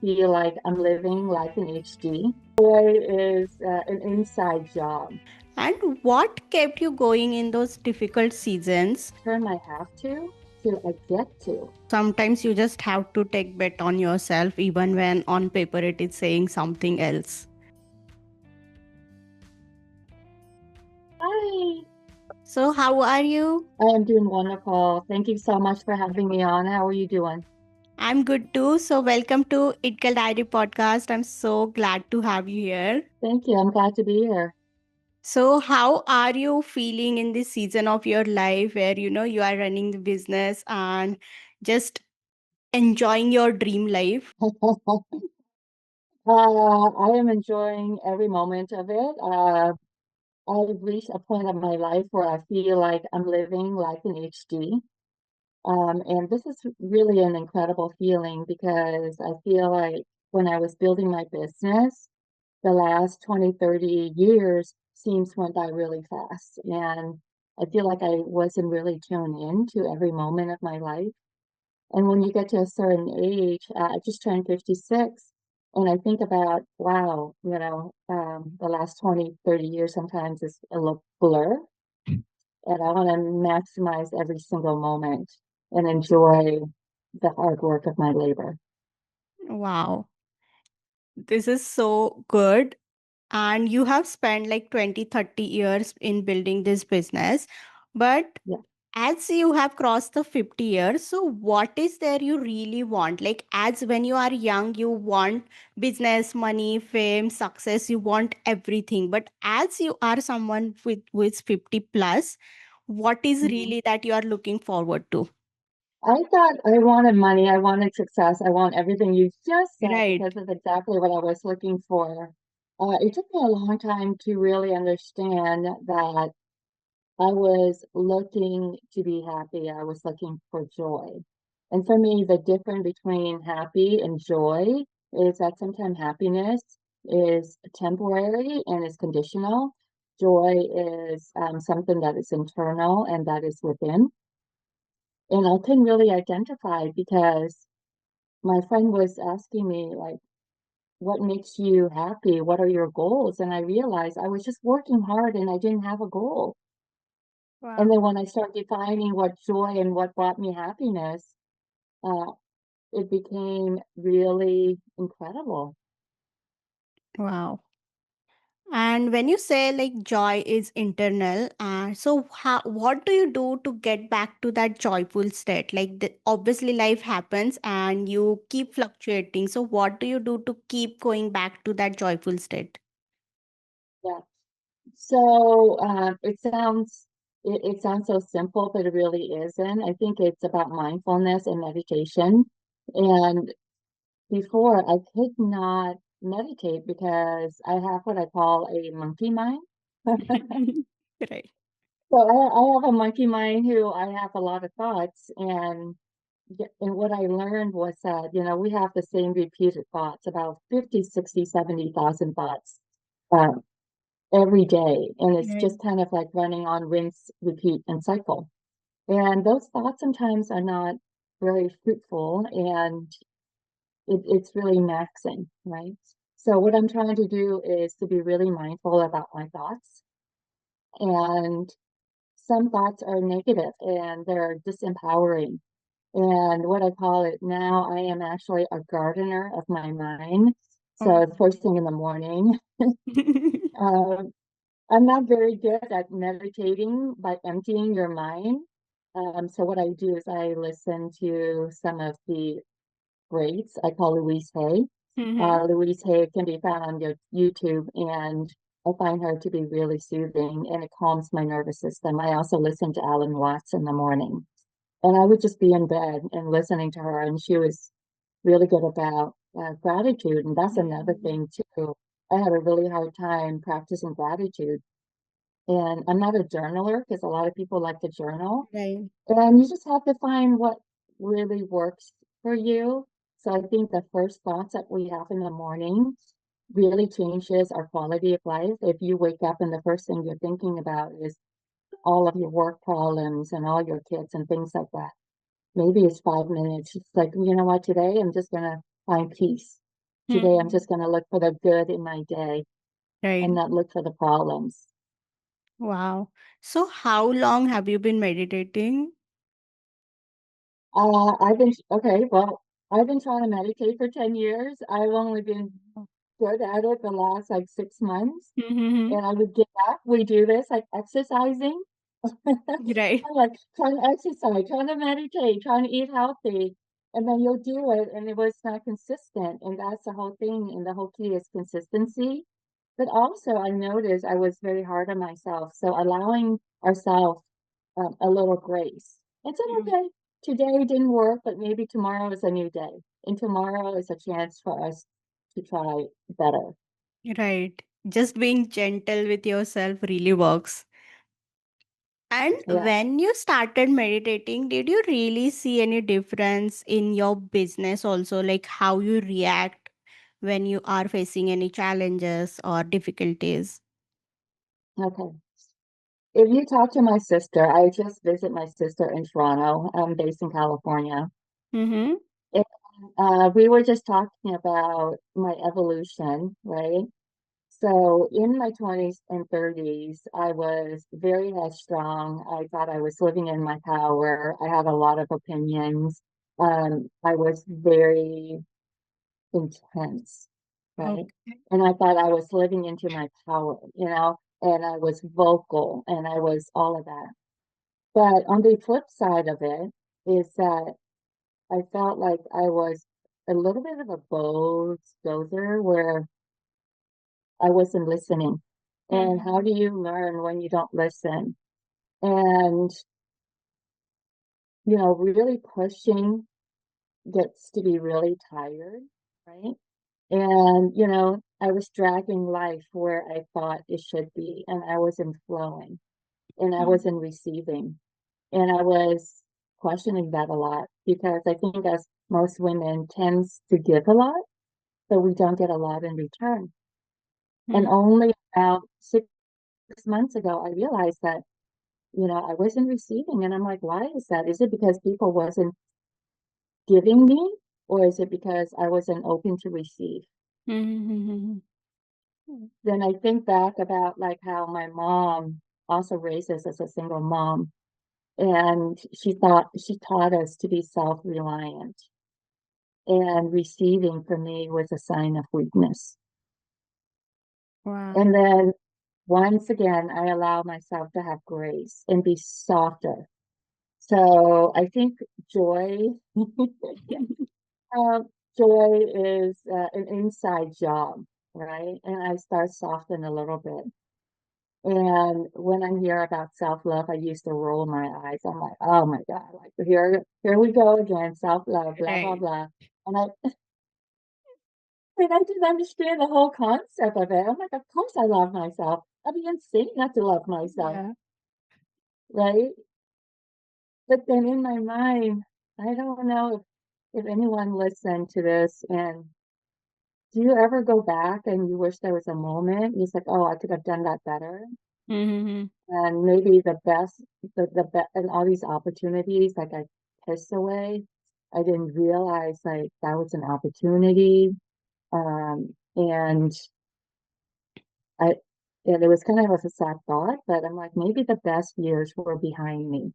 feel like I'm living life in HD. Joy is an inside job. And what kept you going in those difficult seasons? Term I have to till I get to. Sometimes you just have to take bet on yourself, even when on paper it is saying something else. Hi, So, how are you? I am doing wonderful. Thank you so much for having me on. How are you doing? I'm good too. So, welcome to It Girl Diary podcast. I'm so glad to have you here. Thank you. I'm glad to be here. So, how are you feeling in this season of your life where you are running the business and just enjoying your dream life? I am enjoying every moment of it. I've reached a point of my life where I feel like I'm living life in HD. And this is really an incredible feeling because I feel like when I was building my business, the last 20, 30 years seems went by really fast. And I feel like I wasn't really tuned in to every moment of my life. And when you get to a certain age, I just turned 56, and I think about, wow, the last 20, 30 years sometimes is a little blur, and I want to maximize every single moment and enjoy the hard work of my labor. Wow, this is so good. And you have spent like 20, 30 years in building this business. But Yeah. as you have crossed the 50 years, so what is there you really want? Like, as when you are young, you want business, money, fame, success, you want everything. But as you are someone with who is 50 plus, what is Mhm. really that you are looking forward to? I thought I wanted money, I wanted success, I want everything you just said Right. because it's exactly what I was looking for. It took me a long time to really understand that I was looking to be happy. I was looking for joy. And for me, the difference between happy and joy is that sometimes happiness is temporary and is conditional. Joy is something that is internal and that is within. And I couldn't really identify because my friend was asking me, like, what makes you happy? What are your goals? And I realized I was just working hard and I didn't have a goal. And Wow. then when I started defining what joy and what brought me happiness, uh, it became really incredible. Wow. And when you say like joy is internal, so what do you do to get back to that joyful state? Like obviously life happens and you keep fluctuating. So what do you do to keep going back to that joyful state? Yeah. So it sounds so simple, but it really isn't. I think it's about mindfulness and meditation. And before I could not meditate because I have what I call a monkey mind. Right. So I have a monkey mind who I have a lot of thoughts and what I learned was that, we have the same repeated thoughts, about 50, 60, 70,000 thoughts uh, every day. And it's Right. just kind of like running on rinse, repeat, and cycle. And those thoughts sometimes are not very fruitful and it's really maxing, right? So what I'm trying to do is to be really mindful about my thoughts. And some thoughts are negative and they're disempowering. And what I call it now, I am actually a gardener of my mind. So Oh. the first thing in the morning, um, I'm not very good at meditating by emptying your mind. So what I do is I listen to some of the greats. I call Louise Hay. Mhm. Louise Hay can be found on your YouTube, and I find her to be really soothing, and it calms my nervous system. I also listen to Alan Watts in the morning. And I would just be in bed and listening to her, and she was really good about gratitude. And that's another thing, too. I had a really hard time practicing gratitude. And I'm not a journaler because a lot of people like to journal. Right. And you just have to find what really works for you. So I think the first thoughts that we have in the morning really changes our quality of life. If you wake up and the first thing you're thinking about is all of your work problems and all your kids and things like that. Maybe it's 5 minutes. It's like, you know what, today I'm just gonna find peace. Today, I'm Hmm. just going to look for the good in my day and Right. not look for the problems. Wow. So how long have you been meditating? Well, I've been trying to meditate for 10 years. I've only been good at it the last like 6 months. Mm-hmm. And I would get up, we do this like exercising. Right. I'm like trying to exercise, trying to meditate, trying to eat healthy. And then you'll do it and it was not consistent. And that's the whole thing. And the whole key is consistency. But also, I noticed I was very hard on myself. So allowing ourselves a little grace. And said, Mm. okay, today didn't work, but maybe tomorrow is a new day. And tomorrow is a chance for us to try better. Right. Just being gentle with yourself really works. And Yeah. when you started meditating, did you really see any difference in your business also, like how you react when you are facing any challenges or difficulties? Okay. If you talk to my sister, I just visit my sister in Toronto. I'm based in California. Mm-hmm. And, we were just talking about my evolution, right? So in my 20s and 30s, I was very headstrong. I thought I was living in my power. I had a lot of opinions. I was very intense, right? Okay. And I thought I was living into my power, and I was vocal and I was all of that. But on the flip side of it is that I felt like I was a little bit of a bulldozer where I wasn't listening. And how Mm-hmm. do you learn when you don't listen? And, really pushing gets to be really tired, right? And, I was dragging life where I thought it should be, and I wasn't flowing, and I wasn't receiving. And I was questioning that a lot because I think as most women tends to give a lot, but we don't get a lot in return. And Mm-hmm. only about 6 months ago, I realized that, I wasn't receiving. And I'm like, why is that? Is it because people wasn't giving me, or is it because I wasn't open to receive? Mm-hmm. Then I think back about like how my mom also raised us as a single mom. And she taught us to be self-reliant. And receiving for me was a sign of weakness. Wow. And then once again, I allow myself to have grace and be softer. So I think joy, uh, joy is an inside job, right? And I start softening a little bit. And when I hear about self-love, I used to roll my eyes. I'm like, oh my God, like here we go again, self-love, blah, blah, Right. blah. And I didn't understand the whole concept of it. I'm like, of course I love myself. I'd be insane not to love myself, Yeah. right? But then in my mind, I don't know if anyone listened to this and do you ever go back and you wish there was a moment? It's like, oh, I could have done that better. Mm-hmm. And maybe and all these opportunities, like I pissed away. I didn't realize like that was an opportunity. And I, and it was kind of a sad thought, but I'm like, maybe the best years were behind me.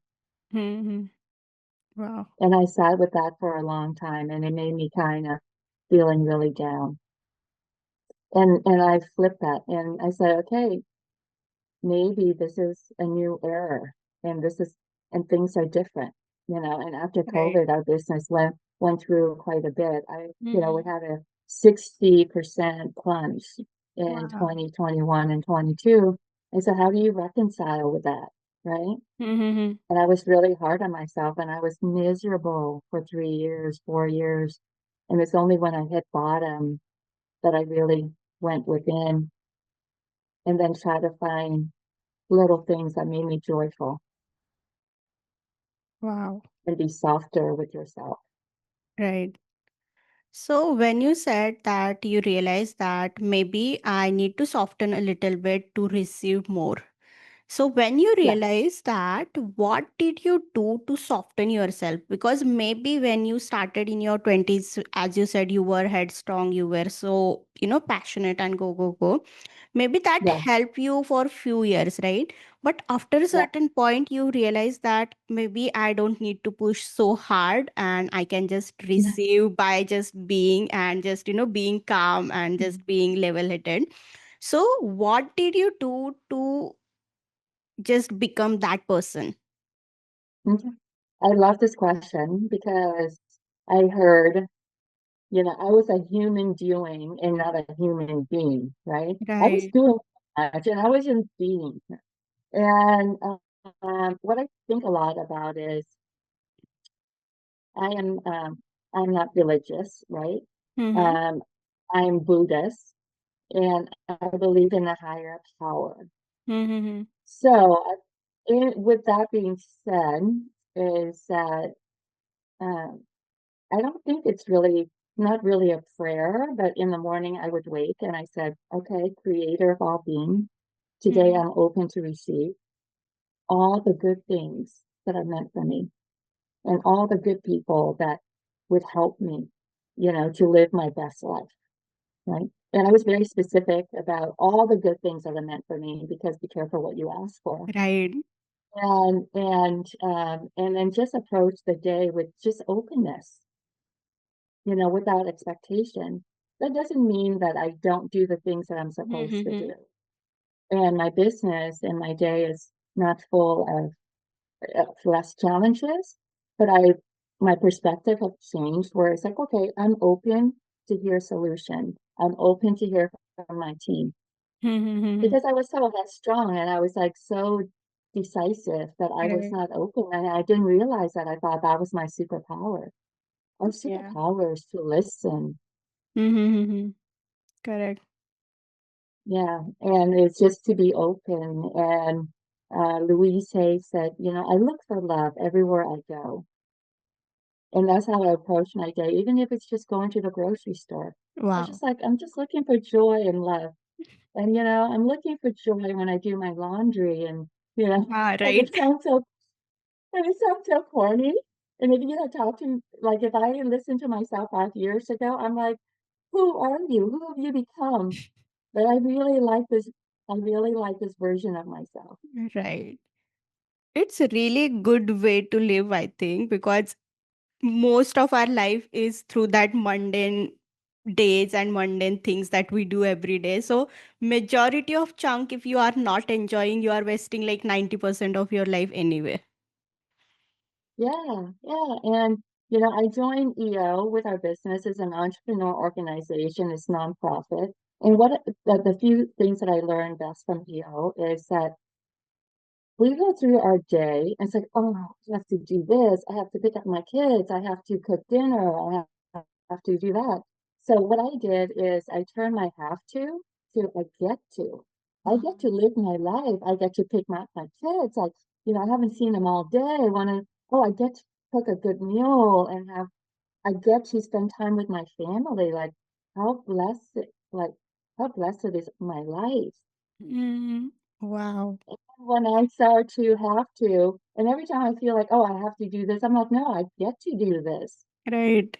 Mm-hmm. Wow. And I sat with that for a long time and it made me kind of feeling really down. And I flipped that and I said, okay, maybe this is a new era and and things are different, and after Right. COVID, our business went through quite a bit. We Mm-hmm. had a 60% plunge in Wow. 2021 and 22. And so how do you reconcile with that? Right. Mm-hmm. And I was really hard on myself and I was miserable for 3 years, 4 years. And it's only when I hit bottom that I really went within and then tried to find little things that made me joyful Wow. and be softer with yourself. Right. So when you said that you realized that maybe I need to soften a little bit to receive more. So when you Yes. realize that, what did you do to soften yourself? Because maybe when you started in your 20s, as you said, you were headstrong, you were so, passionate and go, go, go. Maybe that Yeah. helped you for few years, right? But after a Yeah. certain point, you realize that maybe I don't need to push so hard and I can just Yeah. receive by just being and just, being calm and just being level headed. So, what did you do to just become that person? Mhm. I love this question because I heard, I was a human doing and not a human being, right? I was Right. doing much and I was just being. And what I think a lot about is I am I'm not religious, right? Mm-hmm. Um, I'm Buddhist and I believe in a higher power. Mm-hmm. So, with that being said, is that um, I don't think it's really not really a prayer, but in the morning I would wake and I said, okay, creator of all being, today Mm-hmm. I'm open to receive all the good things that are meant for me and all the good people that would help me, to live my best life, right? And I was very specific about all the good things that are meant for me because be careful what you ask for. Right. And then just approach the day with just openness, without expectation. That doesn't mean that I don't do the things that I'm supposed to Mm-hmm. do. And my business and my day is not full of less challenges, but my perspective has changed where it's like, okay, I'm open to hear a solution. I'm open to hear from my team Mm-hmm. because I was so headstrong and I was like so decisive that I was Right. not open and I didn't realize that I thought that was my superpower. Our Yeah. superpower is to listen. Mm-hmm. Correct. Yeah, and it's just to be open. And Louise Hay said, I look for love everywhere I go. And that's how I approach my day, even if it's just going to the grocery store. I was Wow. just like, I'm just looking for joy and love. And, I'm looking for joy when I do my laundry. And, Ah, like right. it sounds so corny. And if you had talked to, like, if I had listened to myself 5 years ago, I'm like, who are you? Who have you become? But I really like this version of myself. Right. It's a really good way to live, I think, because most of our life is through that mundane days and mundane things that we do every day. So majority of chunk, if you are not enjoying, you are wasting like 90% of your life anyway. Yeah, yeah. And, I joined EO with our business as an entrepreneur organization, it's nonprofit. And the few things that I learned best from EO is that we go through our day and it's like, oh, I have to do this. I have to pick up my kids. I have to cook dinner. Have to do that. So what I did is I turned my have to I get to. I get to live my life. I get to pick my kids. I haven't seen them all day. I get to cook a good meal and I get to spend time with my family. How blessed, like, how blessed is my life. Mm, wow. When I start to have to, and every time I feel like, oh, I have to do this, I'm like, no, I get to do this. Right.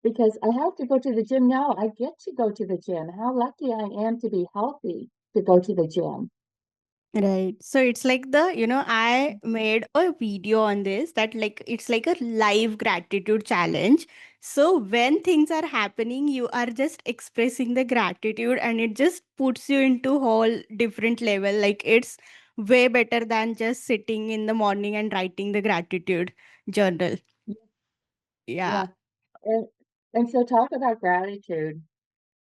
Because I have to go to the gym now. I get to go to the gym. How lucky I am to be healthy to go to the gym. Right. So it's like I made a video on this that like it's like a live gratitude challenge. So when things are happening, you are just expressing the gratitude and it just puts you into whole different level. Like it's way better than just sitting in the morning and writing the gratitude journal. Yeah. Yeah. And, and so talk about gratitude.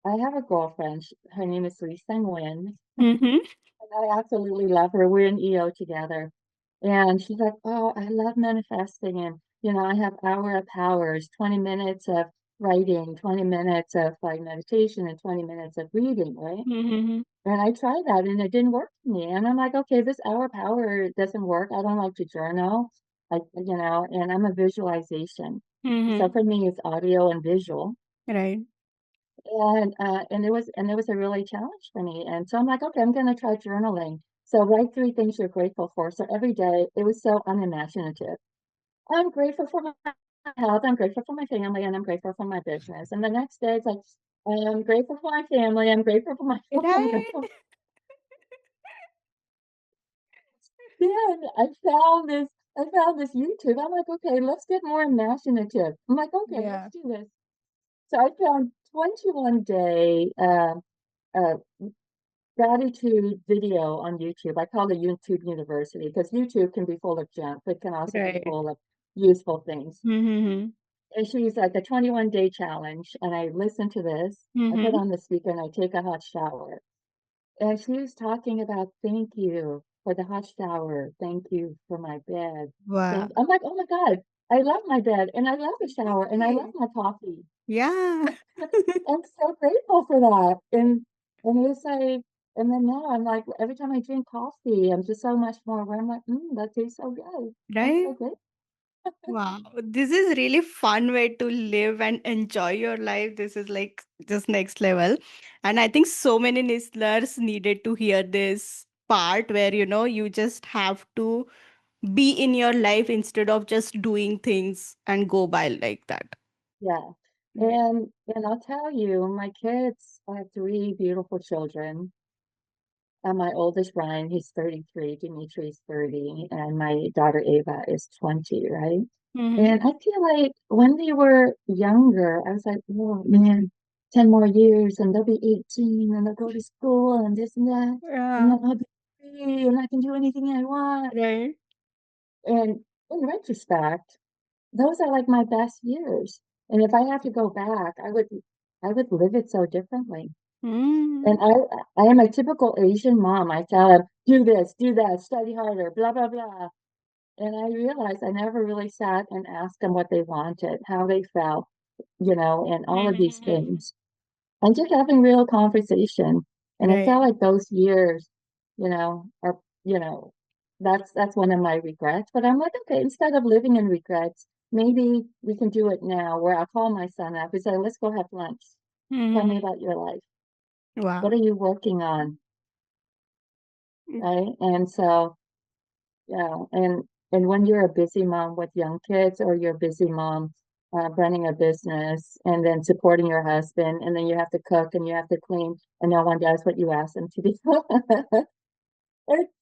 I have a girlfriend. Her name is Lisa Nguyen. Mm-hmm. And I absolutely love her. We're in EO together. And she's like, oh, I love manifesting. And, I have hour of powers, 20 minutes of writing, 20 minutes of like meditation, and 20 minutes of reading, right? Mm-hmm. And I tried that and it didn't work for me. And I'm like, okay, this hour power doesn't work. I don't like to journal. And I'm a visualization. So Mm-hmm. for me, it's audio and visual. Right. And it was a really challenge for me. And so I'm like, okay, I'm gonna try journaling. So write three things you're grateful for. So every day it was so unimaginative. I'm grateful for my health, I'm grateful for my family, and I'm grateful for my business. And the next day it's like, I'm grateful for my family, I'm grateful for my health, I'm Right. grateful. Then I found this YouTube. I'm like, okay, let's get more imaginative. I'm like, okay, let's Yeah. do this. So I found 21 day uh, gratitude video on YouTube. I call it YouTube University because YouTube can be full of junk, but can also be Right. full of useful things. Mm-hmm. And she's like a 21-day challenge. And I listen to this. I put Mm-hmm. on the speaker and I take a hot shower. And she was talking about thank you for the hot shower. Thank you for my bed. Wow. I'm like, oh my God, I love my bed and I love the shower and I love Right. my coffee. Yeah. I'm so grateful for that. And it's like, and then now I'm like, every time I drink coffee, I'm just so much more where I'm like, that tastes so good. I'm Right. so grateful. Wow, this is really fun way to live and enjoy your life. This is like just next level. And I think so many listeners needed to hear this part where, you just have to be in your life instead of just doing things and go by like that. Yeah. Right. And I'll tell you, my kids, I have three beautiful children. My oldest Ryan, he's 33, Dimitri's 30, and my daughter Ava is 20, right? Mm-hmm. And I feel like when they were younger, I was like, oh man, 10 more years and they'll be 18 and they'll go to school and this and that. And Yeah. then I'll be free and I can do anything I want. Right. And in retrospect, those are like my best years. And if I had to go back, I would live it so differently. And Mm. I am a typical Asian mom. I tell them, do this, do that, study harder, blah, blah, blah. And I realized I never really sat and asked them what they wanted, how they felt, and all of these Mm-hmm. things. And just having real conversation. And I felt Right. like those years, are, that's one of my regrets. But I'm like, okay, instead of living in regrets, maybe we can do it now where I'll call my son up and say, let's go have lunch. Tell me Mm-hmm. about your life. What Wow. are you working on? Right. And so, yeah. And when you're a busy mom with young kids or you're a busy mom running a business and then supporting your husband, and then you have to cook and you have to clean and no one does what you ask them to do. It's,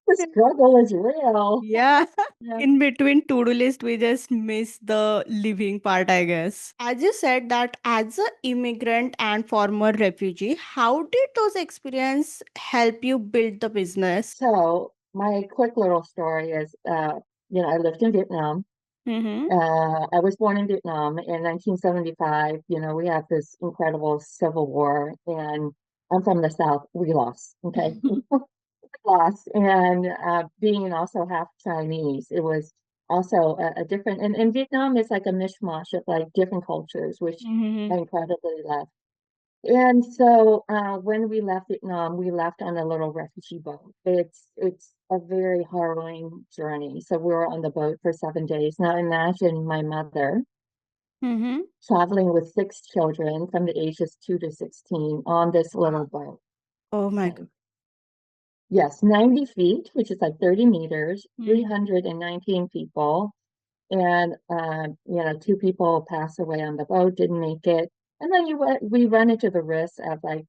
the struggle is real. Yeah. Yeah. In between to-do list, we just miss the living part, I guess. As you said that as a immigrant and former refugee, how did those experience help you build the business? So my quick little story is, I lived in Vietnam. Mm-hmm. I was born in Vietnam in 1975. We had this incredible civil war, and I'm from the South. We lost. Okay. Lost. And being also half Chinese, it was also a different, and in Vietnam, it's like a mishmash of like different cultures, which I Mm-hmm. incredibly love. And so when we left Vietnam, we left on a little refugee boat. It's a very harrowing journey. So we were on the boat for 7 days. Now imagine my mother Mm-hmm. traveling with six children from the ages 2 to 16 on this little Wow. boat. Oh my Okay. God. Yes, 90 feet, which is like 30 meters, Mm-hmm. 319 people. And, two people passed away on the boat, didn't make it. And then we run into the risk of like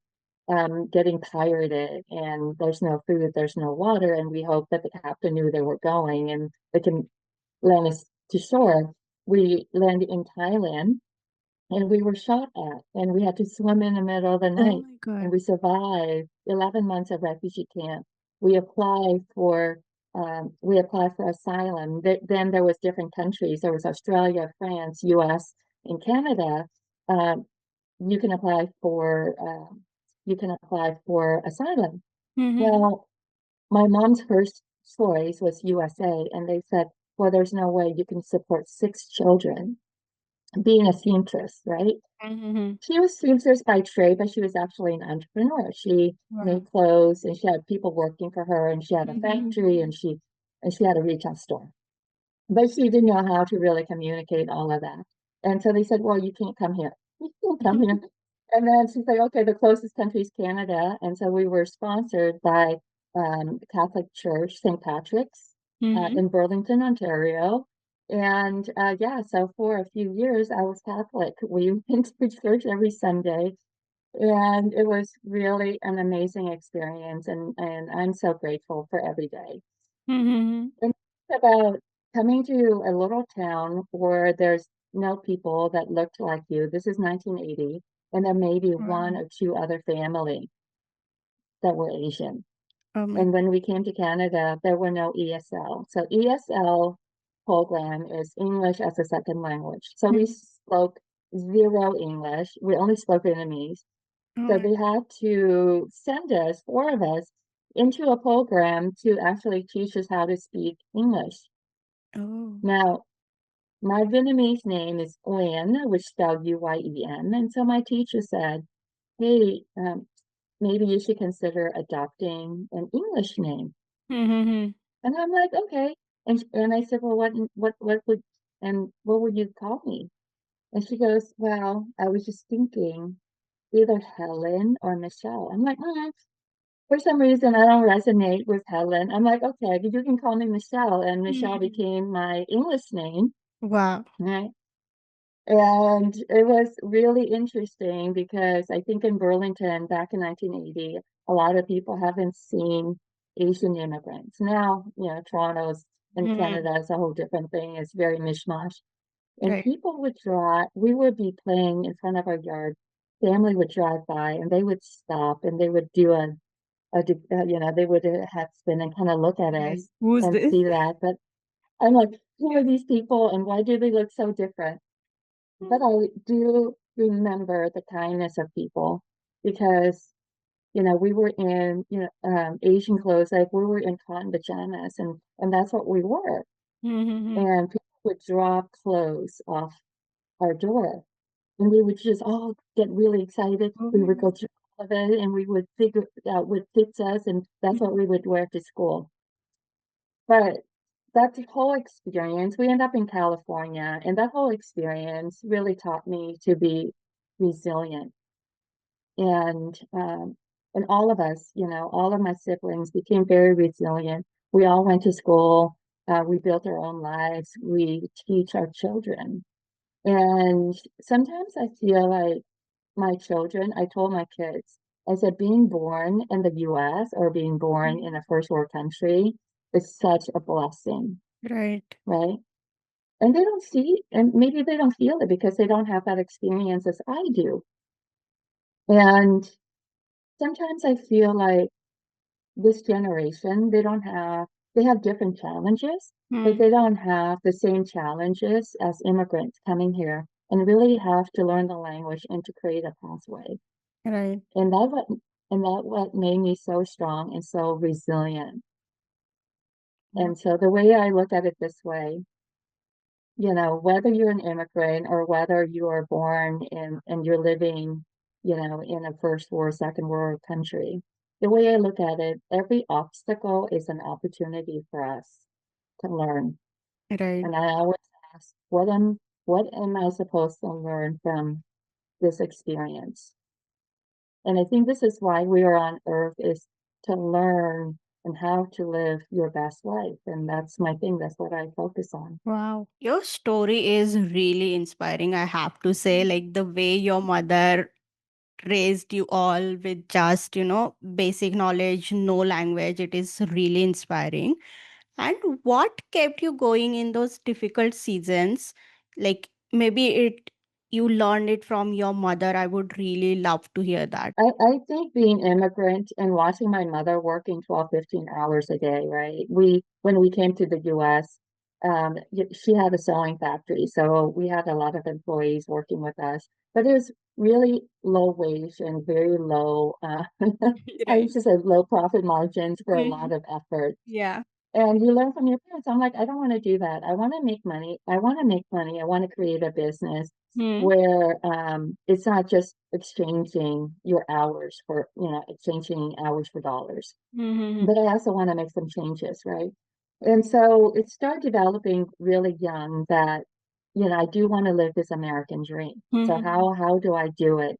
getting pirated and there's no food, there's no water. And we hope that the captain knew they were going and they can land us to shore. We landed in Thailand and we were shot at and we had to swim in the middle of the Oh night my and God. we survived 11 months of refugee camp. We applied for asylum. Then there was different countries. There was Australia, France, US, and Canada. Um, you can apply for asylum. Mm-hmm. Well, my mom's first choice was USA, and they said, well, there's no way you can support six children being a seamstress, right? Mm-hmm. She was seamstress by trade, but she was actually an entrepreneur. She Wow. made clothes and she had people working for her and she had a factory Mm-hmm. and she had a retail store. But she didn't know how to really communicate all of that. And so they said, well, you can't come here. You can't come here. And then she's like, okay, the closest country is Canada. And so we were sponsored by Catholic Church, St. Patrick's, Mm-hmm. in Burlington, Ontario. And yeah, so for a few years, I was Catholic. We went to church every Sunday, and it was really an amazing experience. And I'm so grateful for every day. Mm-hmm. And it's about coming to a little town where there's no people that looked like you. This is 1980, and there may be one Wow. or two other family that were Asian. Oh my. And when we came to Canada, there were no ESL. So ESL program is English as a second language. So we Mhm. spoke zero English. We only spoke Vietnamese. Oh So my. they had to send us, four of us, into a program to actually teach us how to speak English. Oh. Now, my Vietnamese name is Nguyen, which spelled Uyen. And so my teacher said, hey, maybe you should consider adopting an English name. Mm-hmm. And I'm like, okay. And I said, well, what would you call me? And she goes, well, I was just thinking either Helen or Michelle. I'm like, for some reason I don't resonate with Helen. I'm like, okay, you can call me Michelle. And Michelle Mm-hmm. became my English name, Wow. right? And it was really interesting because I think in Burlington back in 1980, a lot of people haven't seen Asian immigrants. Now, Toronto's and Mm-hmm. Canada is a whole different thing. It's very mishmash. And Right. people would drive, we would be playing in front of our yard. Family would drive by and they would stop and they would do they would head spin and kind of look at Right. us Who's and this? see that. But I'm like, who are these people and why do they look so different? But I do remember the kindness of people because, we were in, Asian clothes, like we were in cotton pajamas and that's what we were. Mm-hmm. And people would drop clothes off our door and we would just all get really excited. Oh We my would God. go through all of it and we would figure out what fits us and that's what we would wear to school. But that whole experience, we end up in California, and that whole experience really taught me to be resilient. And all of us, all of my siblings became very resilient. We all went to school. We built our own lives. We teach our children. And sometimes I feel like my children, I told my kids, I said, being born in the US or being born in a first world country is such a blessing, Right. right? And they don't see, and maybe they don't feel it because they don't have that experience as I do. And sometimes I feel like this generation, they have different challenges, but Mm. they don't have the same challenges as immigrants coming here and really have to learn the language and to create a pathway. Right. And that what made me so strong and so resilient. Wow. And so the way I look at it this way, whether you're an immigrant or whether you are born in and you're living, in a first world, second world country, the way I look at it, every obstacle is an opportunity for us to learn. Right. And I always ask, what am I supposed to learn from this experience? And I think this is why we are on earth is to learn and how to live your best life. And that's my thing. That's what I focus on. Wow. Your story is really inspiring, I have to say. Like the way your mother raised you all with just, basic knowledge, no language. It is really inspiring. And what kept you going in those difficult seasons? Like maybe you learned it from your mother. I would really love to hear that. I think being immigrant and watching my mother working 12, 15 hours a day, right? When we came to the US, she had a sewing factory. So we had a lot of employees working with us, but it was really low wage and very low, I Right. used to say low profit margins for a lot Mhm. of effort. Yeah. And you learn from your parents. I'm like, I don't want to do that. I want to make money. I want to make money. I want to create a business Hmm. where it's not just exchanging your hours for, exchanging hours for dollars. Mm-hmm. But I also want to make some changes, right? And so it started developing really young that, I do want to live this American dream. So Mm-hmm. how do I do it?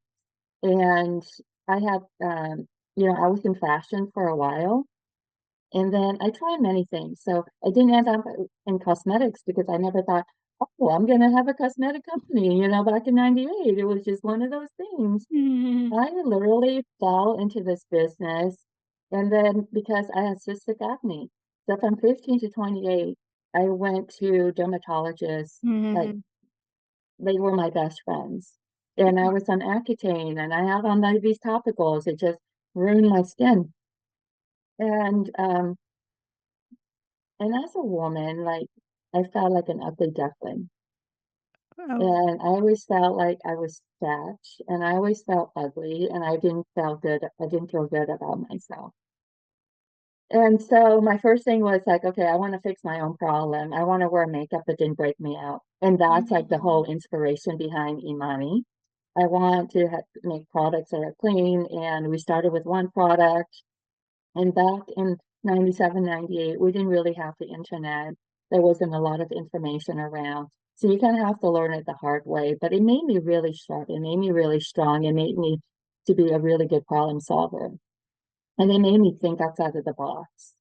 And I had, I was in fashion for a while And then I tried many things. So I didn't end up in cosmetics because I never thought, oh, I'm going to have a cosmetic company. Back in 98, it was just one of those things. Mhm. I literally fell into this business. And then because I had cystic acne. So from 15 to 28, I went to dermatologists. Like Mhm. they were my best friends. And I was on Accutane and I had on like these topicals. It just ruined my skin. And as a woman, like I felt like an ugly duckling. Oh. And I always felt like I was fat and I always felt ugly and I didn't feel good. I didn't feel good about myself. And so my first thing was like, okay, I want to fix my own problem. I want to wear makeup that didn't break me out. And that's like the whole Mhm. inspiration behind Imani. I want to make products that are clean. And we started with one product. And back in 97, 98, we didn't really have the internet. There wasn't a lot of information around. So you kind of have to learn it the hard way. But it made me really sharp. It made me really strong. It made me to be a really good problem solver. And it made me think outside of the box.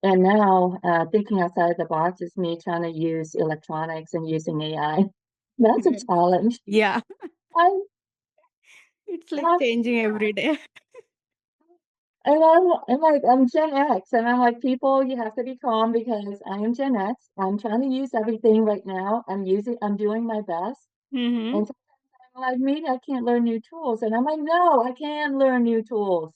And now thinking outside of the box is me trying to use electronics and using AI. That's a Right. challenge. Yeah, I it's like have changing every day. And I'm like, I'm Gen X, and I'm like, people, you have to be calm because I am Gen X. I'm trying to use everything right now. I'm doing my best. Mhm. And sometimes I'm like, maybe I can't learn new tools. And I'm like, no, I can learn new tools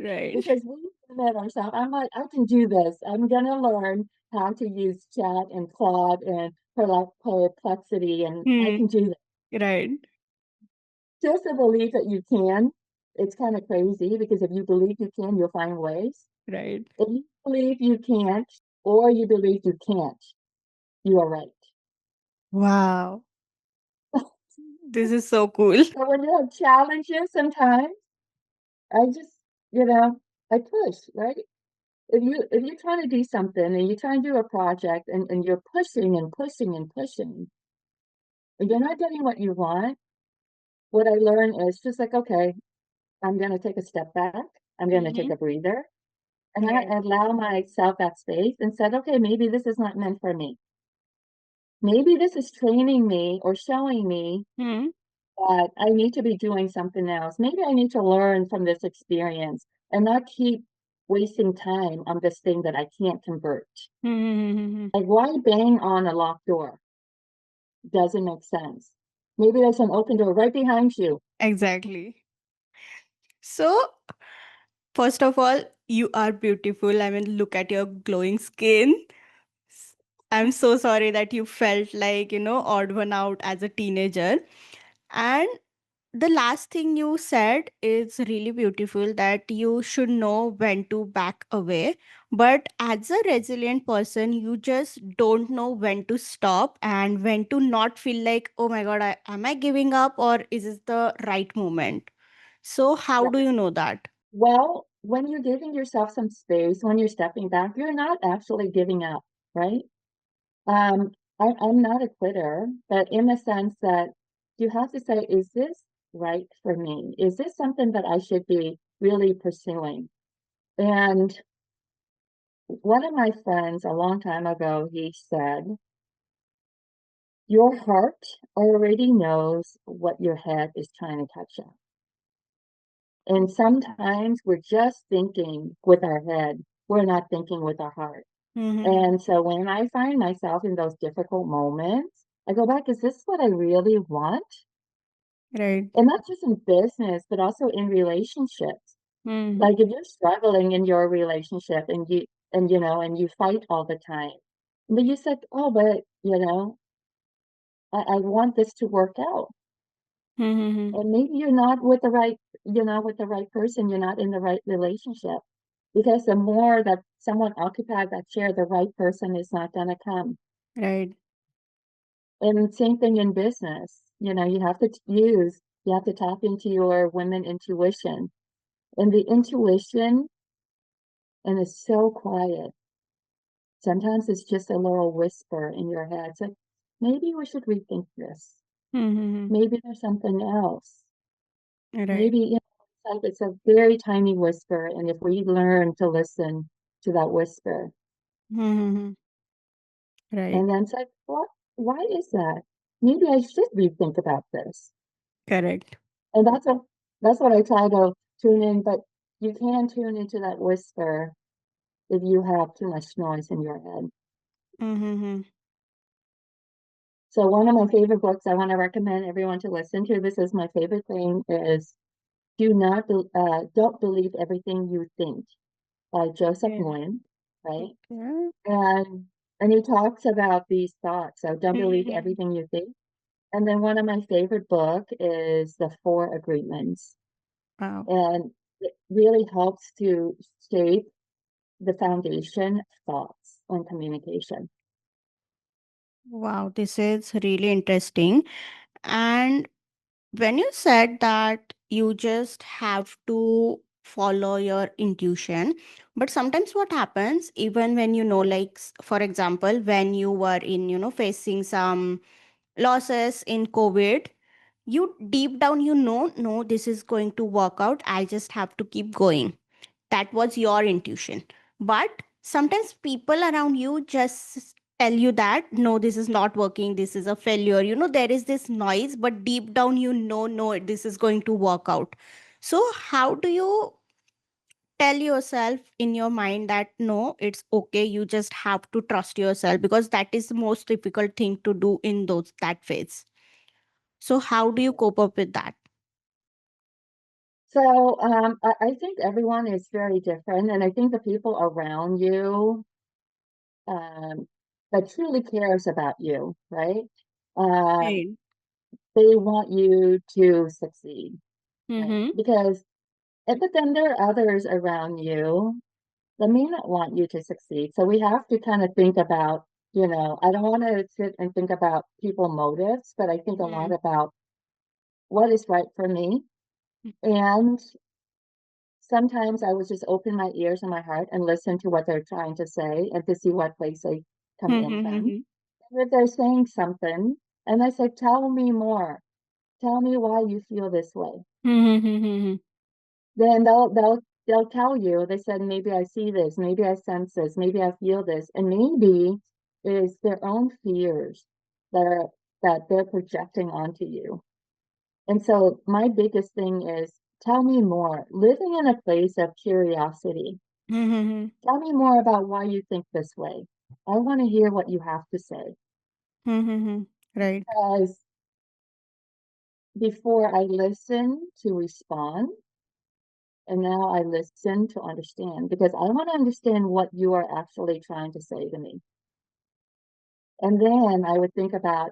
Right. because we limit ourselves. I'm like, I can do this. I'm gonna learn how to use chat and Claude and perplexity, and I Hmm. can do this. Right. Just to believe that you can, it's kind of crazy because if you believe you can, you'll find ways. Right. If you believe you can't or you believe you can't, you are right. Wow. This is so cool. So when you have challenges, sometimes I just, you know, I push, right? If you're trying to do something and you're trying to do a project and you're pushing and pushing and pushing, and you're not getting what you want, what I learn is just like, okay, I'm gonna take a step back, I'm gonna take Mhm. a breather, and Right. I allow myself that space and said, okay, maybe this is not meant for me. Maybe this is training me or showing me Hmm. that I need to be doing something else. Maybe I need to learn from this experience and not keep wasting time on this thing that I can't convert. Mhm. Like, why bang on a locked door? Doesn't make sense. Maybe there's an open door right behind you. Exactly. So, first of all, you are beautiful. I mean, look at your glowing skin. S- I'm so sorry that you felt like, odd one out as a teenager. And the last thing you said is really beautiful, that you should know when to back away. But as a resilient person, you just don't know when to stop and when to not feel like, oh my God, am I giving up, or is this the right moment? So, how Yeah. do you know that? Well, when you're giving yourself some space, when you're stepping back, you're not actually giving up, right? Um, I'm not a quitter, but in the sense that you have to say, is this right for me? Is this something that I should be really pursuing? And one of my friends a long time ago, he said, your heart already knows what your head is trying to catch up. And sometimes we're just thinking with our head, we're not thinking with our heart. Mm-hmm. And so when I find myself in those difficult moments, I go back, is this what I really want? Right. And not just in business, but also in relationships. Mm-hmm. Like if you're struggling in your relationship and you fight all the time, but you said, oh, but I want this to work out. Mm-hmm. And maybe you're not with the right person, you're not in the right relationship. Because the more that someone occupies that chair, the right person is not gonna come. Right. And same thing in business. You have to tap into your women intuition. And the intuition, and it's so quiet. Sometimes it's just a little whisper in your head. It's like, maybe we should rethink this. Mm-hmm. Maybe there's something else. Right. Maybe, it's a very tiny whisper. And if we learn to listen, to that whisper. Mm-hmm. Right. And then it's like, what? Why is that? Maybe I should rethink about this. Correct. And that's what I try to tune in, but you can tune into that whisper if you have too much noise in your head. Mm-hmm. So one of my favorite books I want to recommend everyone to listen to, this is my favorite thing, is Don't Believe Everything You Think by Joseph Yeah. Nguyen, right? Okay. And and he talks about these thoughts. So don't believe Mm-hmm. everything you think. And then one of my favorite book is The Four Agreements. Wow. And it really helps to shape the foundation of thoughts and communication. Wow, this is really interesting. And when you said that you just have to follow your intuition, but sometimes what happens, even when you know, like, for example, when you were in, facing some losses in COVID, you deep down, no, this is going to work out. I just have to keep going. That was your intuition. But sometimes people around you just tell you that no, this is not working, this is a failure. There is this noise, but deep down, no, this is going to work out. So how do you tell yourself in your mind that no, it's okay, you just have to trust yourself, because that is the most difficult thing to do in those that phase. So how do you cope up with that? So I think everyone is very different, and I think the people around you um, that truly cares about you, right? Um, Right. they want you to succeed, right? Mm-hmm. But then there are others around you that may not want you to succeed. So we have to kind of think about, I don't want to sit and think about people motives, but I think a lot about what is right for me. And sometimes I would just open my ears and my heart and listen to what they're trying to say and to see what place they come in from. Mm-hmm. And if they're saying something, and I say, tell me more. Tell me why you feel this way. Mm-hmm. Then they'll tell you. They said, maybe I see this, maybe I sense this, maybe I feel this, and maybe it's their own fears that are that they're projecting onto you. And so my biggest thing is tell me more. Living in a place of curiosity. Mm-hmm. Tell me more about why you think this way. I want to hear what you have to say. Mm-hmm. Right. Because before I listen to respond, and now I listen to understand, because I want to understand what you are actually trying to say to me. And then I would think about,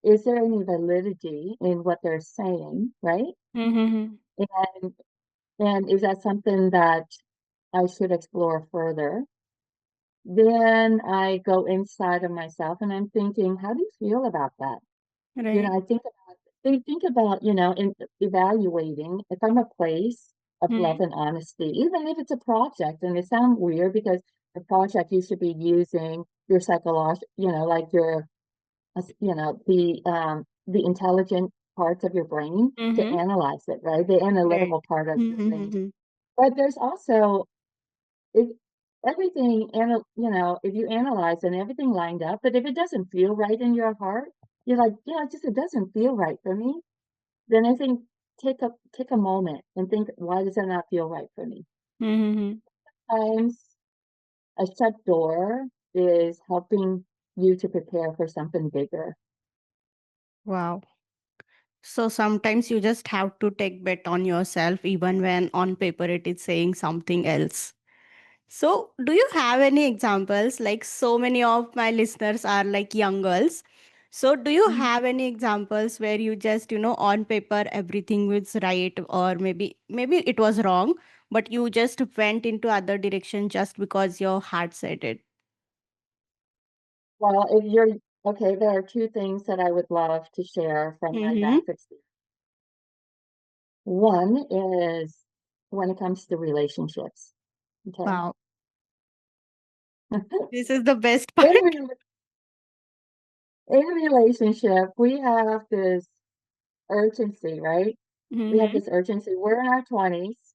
is there any validity in what they're saying, right? Mm-hmm. And and is that something that I should explore further? Then I go inside of myself and I'm thinking, how do you feel about that? Right. I think about, in evaluating if I'm a place of love Mm-hmm. and honesty, even if it's a project, and it sounds weird because the project you should be using your psychological, like your, the intelligent parts of your brain to Mm-hmm. analyze it, right? The Right. analytical part of your brain. Mm-hmm. But there's also if everything, if you analyze and everything lined up, but if it doesn't feel right in your heart, you're like, yeah, it doesn't feel right for me. Then I think take a moment and think, why does that not feel right for me? Mm-hmm. Sometimes a shut door is helping you to prepare for something bigger. Wow. So sometimes you just have to take bet on yourself, even when on paper it is saying something else. So, do you have any examples? Like, so many of my listeners are like young girls. So, do you Mhm. have any examples where you just, on paper everything was right, or maybe it was wrong, but you just went into other direction just because your heart said it? Well, if you're okay, there are two things that I would love to share from my Mm-hmm. vast experience. One is when it comes to relationships. Okay. Wow, this is the best In part. re- in relationship, we have this urgency, right? We have Mm-hmm. this urgency. We're in our 20s.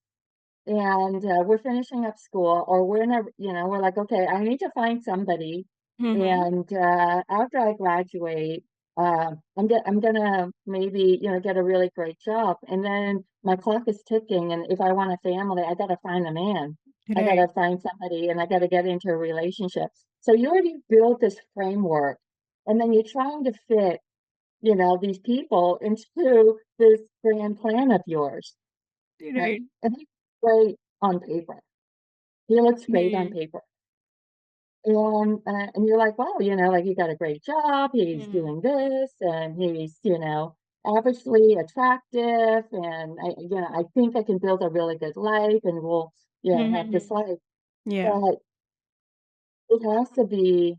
and we're finishing up school, or we're in a, we're like, okay, I need to find somebody. Mm-hmm. And after I graduate, I'm gonna maybe, get a really great job. And then my clock is ticking, and if I want a family, I gotta find a man. I Right. gotta find somebody, and I gotta get into a relationship. So you already built this framework, and then you're trying to fit, these people into this grand plan of yours, right? Right. And he's great on paper. He looks great on Mm-hmm. paper. And you're like, wow, like he got a great job, he's doing this, and he's, averagely attractive, and I think I can build a really good life, and we'll, have Mm-hmm. this life. Yeah. But it has to be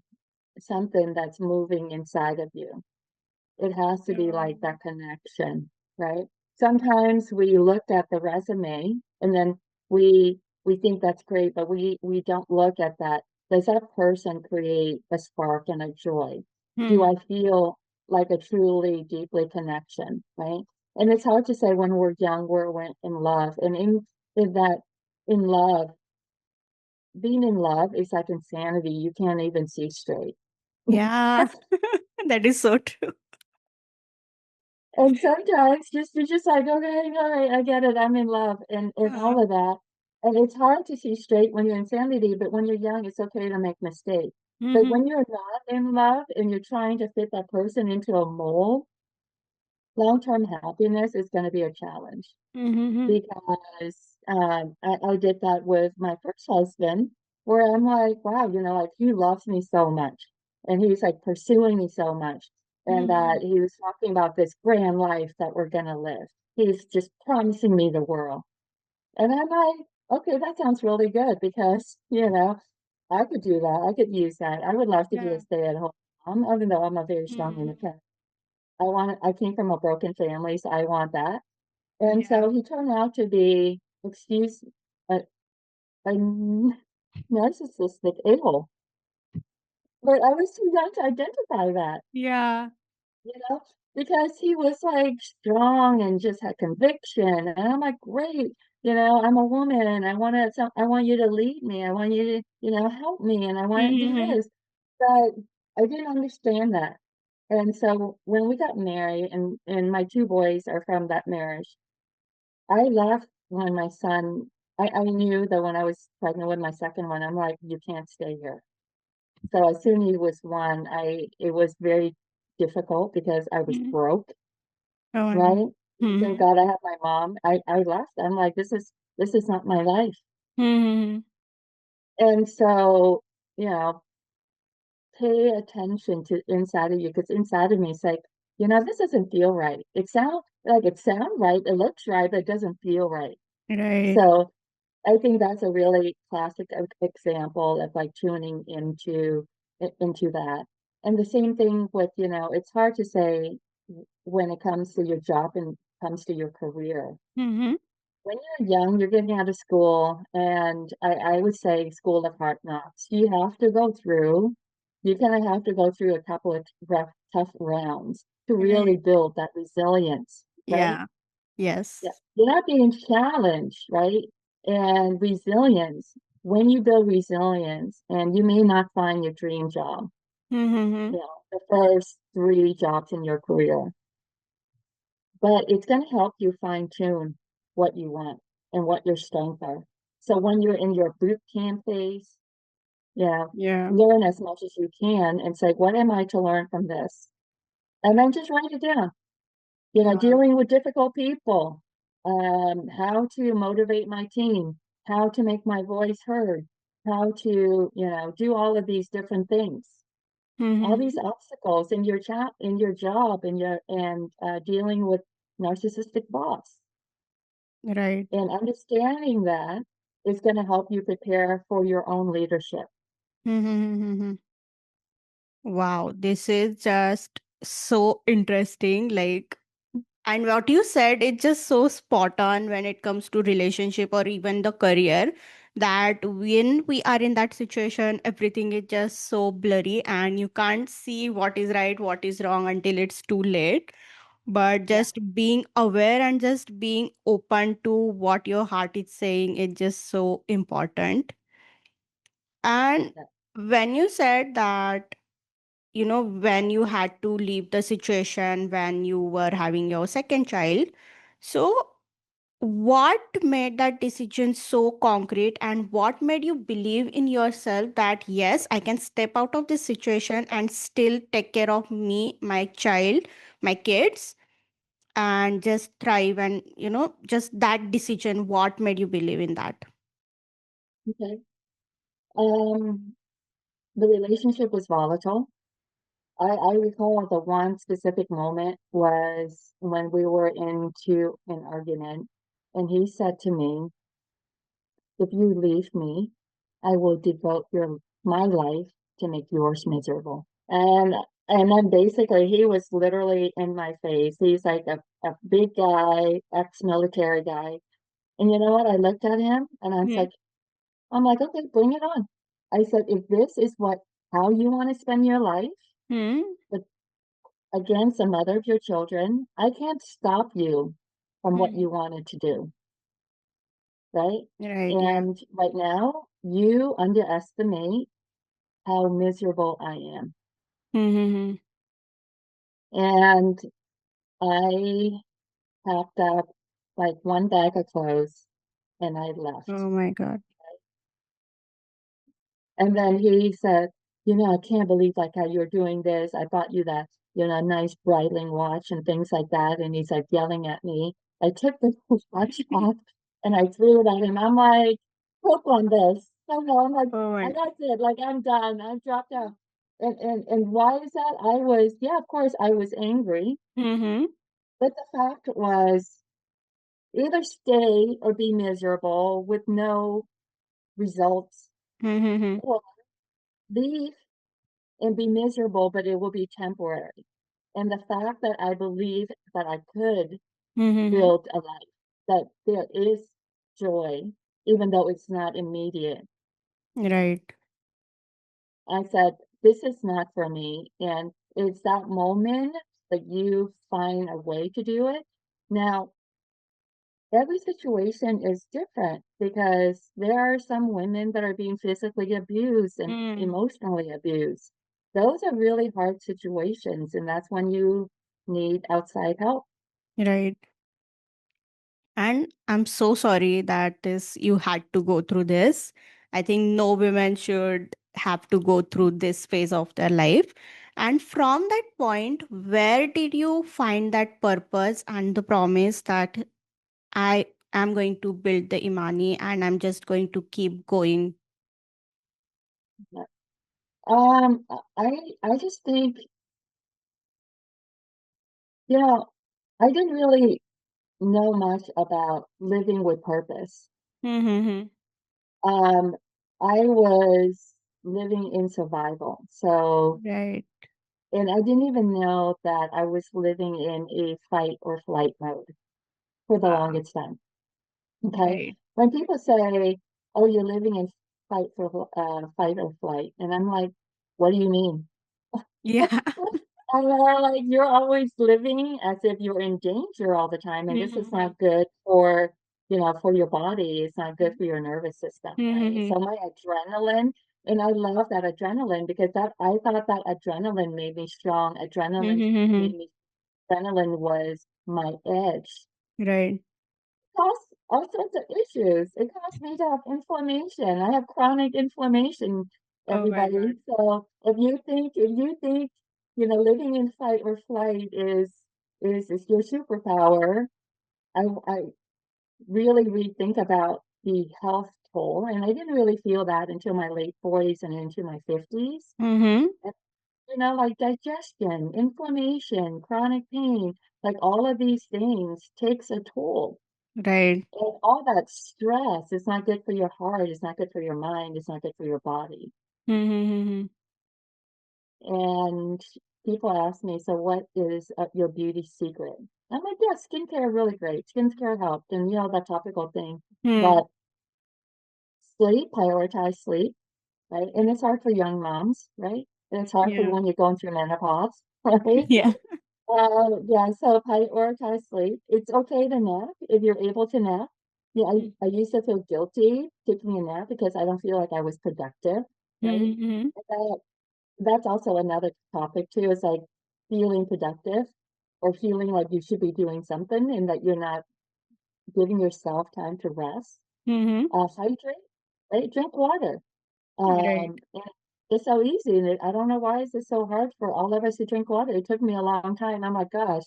something that's moving inside of you. It has to be like Um, that connection, right? Sometimes we look at the resume and then we think that's great, but we don't look at that. Does that person create a spark and a joy? Do I hmm. feel like a truly deeply connection, right? And it's hard to say when we're young, we're in love. And in that in love, being in love is like insanity. You can't even see straight. Yeah. That is so true. And sometimes you're just like, okay, all right, I get it, I'm in love and Uh, all of that. And it's hard to see straight when you're in sanity, but when you're young, it's okay to make mistakes. But mm-hmm. when you're not in love and you're trying to fit that person into a mold, long-term happiness is going to be a challenge Mm-hmm. because I did that with my first husband, where I'm like, wow, like he loves me so much, and he's like pursuing me so much, and Mm-hmm. that he was talking about this grand life that we're gonna live. He's just promising me the world, and I'm like, okay, that sounds really good because I could do that. I could use that. I would love to be a Yeah. stay-at-home mom, even though I'm a very strong Mm-hmm. independent. I came from a broken family, so I want that. And Yeah. so he turned out to be, excuse, a, a narcissistic a-hole. But I was too young to identify that, Yeah. you know, because he was like strong and just had conviction. And I'm like, great, I'm a woman. I want you to lead me. I want you to, help me, and I want to do Mm-hmm. this. But I didn't understand that. And so when we got married, and my two boys are from that marriage, I left when my son, I knew that when I was pregnant with my second one, I'm like, you can't stay here. So as soon as he was one, it was very difficult because I was Mm-hmm. broke, Oh my God. right? Thank Mm-hmm. God I have my mom. I left. I'm like, this is not my life. Mm-hmm. And so, you know, pay attention to inside of you, because inside of me it's like, this doesn't feel right. It sound right, it looks right, but it doesn't feel right. Right. So I think that's a really classic example of like tuning into that. And the same thing with, it's hard to say when it comes to your job and comes to your career. Mm-hmm. When you're young, you're getting out of school, and I would say school of hard knocks. You kind of have to go through a couple of rough, tough rounds to really Right. build that resilience, right? Yeah. Yeah, Yes. you're not being challenged, right? And resilience, when you build resilience, and you may not find your dream job, Mm-hmm. the first three jobs in your career, but it's going to help you fine tune what you want and what your strengths are. So when you're in your boot camp phase, Yeah. learn as much as you can and say, what am I to learn from this? And then just write it down. Wow. Dealing with difficult people, how to motivate my team, how to make my voice heard, how to, do all of these different things, all these Mm-hmm. obstacles in your job, and dealing with narcissistic boss. Right. And understanding that is going to help you prepare for your own leadership. Mm-hmm. Wow, this is just so interesting. Like, and what you said, it's just so spot on when it comes to relationship or even the career, that when we are in that situation, everything is just so blurry and you can't see what is right, what is wrong until it's too late. but Yeah, just being aware and just being open to what your heart is saying is just so important. And yeah. when you said that, when you had to leave the situation when you were having your second child, so what made that decision so concrete, and what made you believe in yourself that yes, I can step out of this situation and still take care of me, my child, my kids, and just thrive? And just that decision, what made you believe in that? Okay. Um, the relationship was volatile. I recall the one specific moment was when we were into an argument, and he said to me, "If you leave me, I will devote my life to make yours miserable." And then basically he was literally in my face. He's like a big guy, ex-military guy. And you know what? I looked at him and Hmm. I'm like, okay, bring it on. I said, if this is how you want to spend your life, Hmm. but against the mother of your children, I can't stop you from what Hmm. you wanted to do, right? Right. Yeah. And right now, you underestimate how miserable I am. Hmm. And I packed up like one bag of clothes and I left. Oh my God. And then he said, I can't believe like how you're doing this. I bought you that, nice Breitling watch and things like that. And he's like yelling at me. I took the watch off and I threw it at him. I'm like, hook on this. I'm like, Oh my. that's it. Like I'm done. I'm dropped out. And why is that? Yeah, of course I was angry. Hmm. But the fact was either stay or be miserable with no results, Hmm. or leave and be miserable, but it will be temporary. And the fact that I believe that I could Hmm. build a life, that there is joy, even though it's not immediate, Right. I said, this is not for me. And it's that moment that you find a way to do it. Now, every situation is different because there are some women that are being physically abused and Mm. emotionally abused. Those are really hard situations, and that's when you need outside help. Right. And I'm so sorry that this you had to go through this. I think no women should have to go through this phase of their life. And from that point, where did you find that purpose and the promise that I am going to build the Imani and I'm just going to keep going? I just think, you know, I didn't really know much about living with purpose. Mm-hmm. Um, I was living in survival. So, Right. and I didn't even know that I was living in a fight or flight mode for the Wow. longest time. Okay. Right. When people say, "Oh, you're living in fight or flight," and I'm like, "What do you mean?" Yeah. And they're like, "You're always living as if you're in danger all the time, and this is Mm-hmm. not good for for your body. It's not good for your nervous system, right?" Mm-hmm. So my adrenaline, and I love that adrenaline because that I thought that adrenaline made me strong. Mm-hmm. Made me Adrenaline was my edge. Right. Caused all sorts of issues. It caused me to have inflammation. I have chronic inflammation, Oh my everybody. God. So if you think, living in fight or flight is your superpower, I really rethink about the health toll. And I didn't really feel that until my late 40s and into my 50s. Mm-hmm. And, like digestion, inflammation, chronic pain, like all of these things takes a toll. Right. And all that stress is not good for your heart, it's not good for your mind, it's not good for your body. Mm-hmm. And people ask me, so what is your beauty secret? I'm like, yeah, skincare really great. Skincare helped, and that topical thing. Hmm. But sleep, prioritize sleep, right? And it's hard for young moms, right? And it's hard for Yeah. when you're going through menopause, right? Yeah. Yeah, so prioritize sleep. It's okay to nap if you're able to nap. Yeah, I used to feel guilty taking a nap because I don't feel like I was productive, right? Mm-hmm. And that's also another topic too, is like feeling productive or feeling like you should be doing something and that you're not giving yourself time to rest. Mm-hmm. Hydrate, right? Drink water. Right. And it's so easy, and I don't know why is it so hard for all of us to drink water. It took me a long time. I'm like, gosh,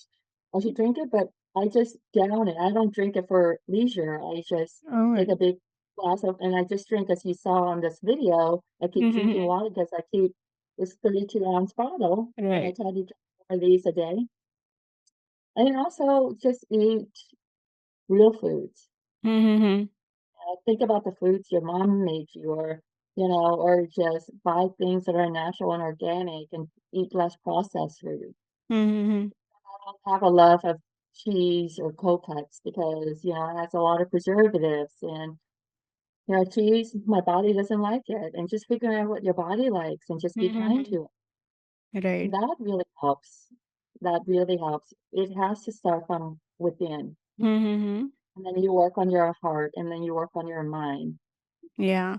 I should drink it, but I just down it. I don't drink it for leisure. I just All take right. a big glass of, and I just drink, as you saw on this video. I keep drinking Mm-hmm. water because I keep this 32-ounce bottle, and I Right. try to drink one of these a day. And also just eat real foods. Mm-hmm. Think about the foods your mom made you, or or just buy things that are natural and organic and eat less processed food. Mm-hmm. I don't have a love of cheese or cold cuts because, it has a lot of preservatives and, cheese, my body doesn't like it. And just figuring out what your body likes and just be kind Mm-hmm. to it. Right. That really helps. That really helps. It has to start from within. Mm-hmm. And then you work on your heart and then you work on your mind Yeah.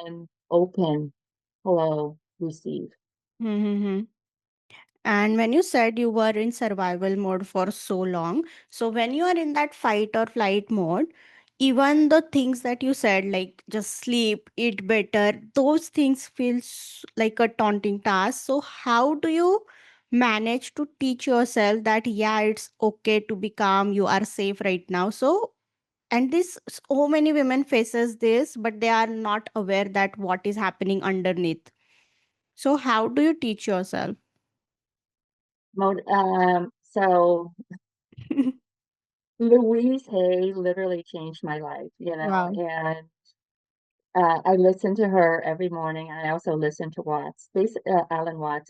and open, hello, receive. Mm-hmm. And when you said you were in survival mode for so long, so when you are in that fight or flight mode, even the things that you said, like just sleep, eat better, those things feels like a taunting task. So how do you manage to teach yourself that yeah, it's okay to be calm, you are safe right now? So and this so many women faces this, but they are not aware that what is happening underneath. So how do you teach yourself? So Louise Hay literally changed my life, Wow. and I listen to her every morning. I also listen to Alan Watts.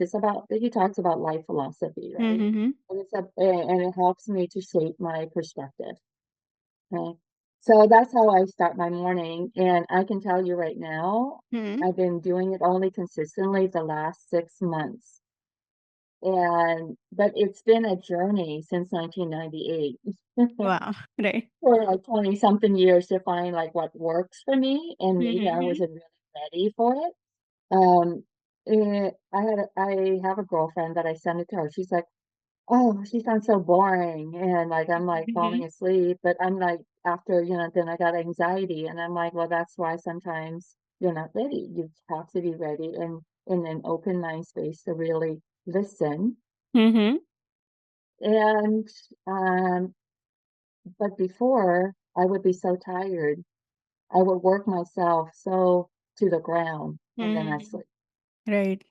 He talks about life philosophy, right? Mm-hmm. And it helps me to shape my perspective. Okay. So that's how I start my morning. And I can tell you right now, Hmm. I've been doing it only consistently the last 6 months. But it's been a journey since 1998 Wow. Right. for like 20 something years to find like what works for me. And maybe I Mm-hmm. wasn't really ready for it. Um, I have a girlfriend that I send it to her. She's like, "Oh, she sounds so boring." And like, I'm like Mm-hmm. falling asleep, but I'm like, after, then I got anxiety. And I'm like, well, that's why sometimes you're not ready. You have to be ready and in an open mind space to really listen. Mm-hmm. And, um, but before I would be so tired, I would work myself so to the ground and then I Mm-hmm. sleep. Right.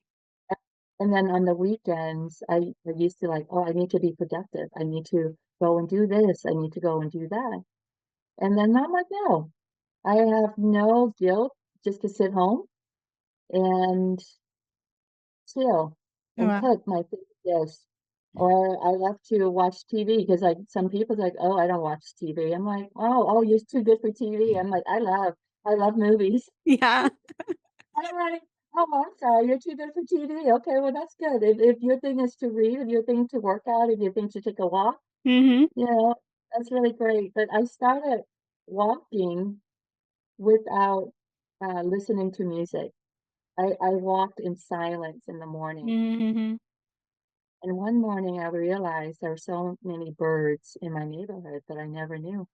And then on the weekends, I used to like, oh, I need to be productive. I need to go and do this. I need to go and do that. And then I'm like, no, I have no guilt just to sit home and chill and Wow. cook my favorite dish. Or I love to watch TV because like some people's like, oh, I don't watch TV. I'm like, oh, you're too good for TV. I'm like, I love movies. Yeah. I'm like, oh, I'm sorry, you're too good for TV. Okay, well, that's good. If your thing is to read, if your thing to work out, if your thing to take a walk, Mm-hmm. you know, that's really great. But I started walking without listening to music. I walked in silence in the morning. Mm-hmm. And one morning I realized there were so many birds in my neighborhood that I never knew.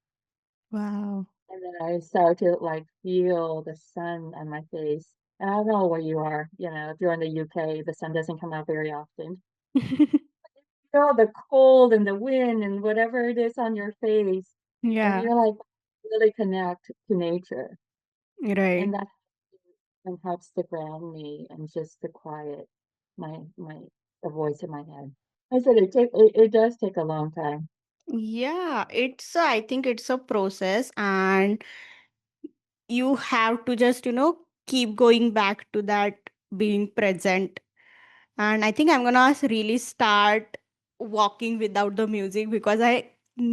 Wow. And then I started to like feel the sun on my face. And I don't know where you are, if you're in the UK, the sun doesn't come out very often. Feel the cold and the wind and whatever it is on your face. And Yeah. you're like really connect to nature. Right. And that helps to ground me and just to quiet my the voice in my head. I said it does take a long time. Yeah. I think it's a process, and you have to just, keep going back to that being present. And I think I'm gonna really start walking without the music because I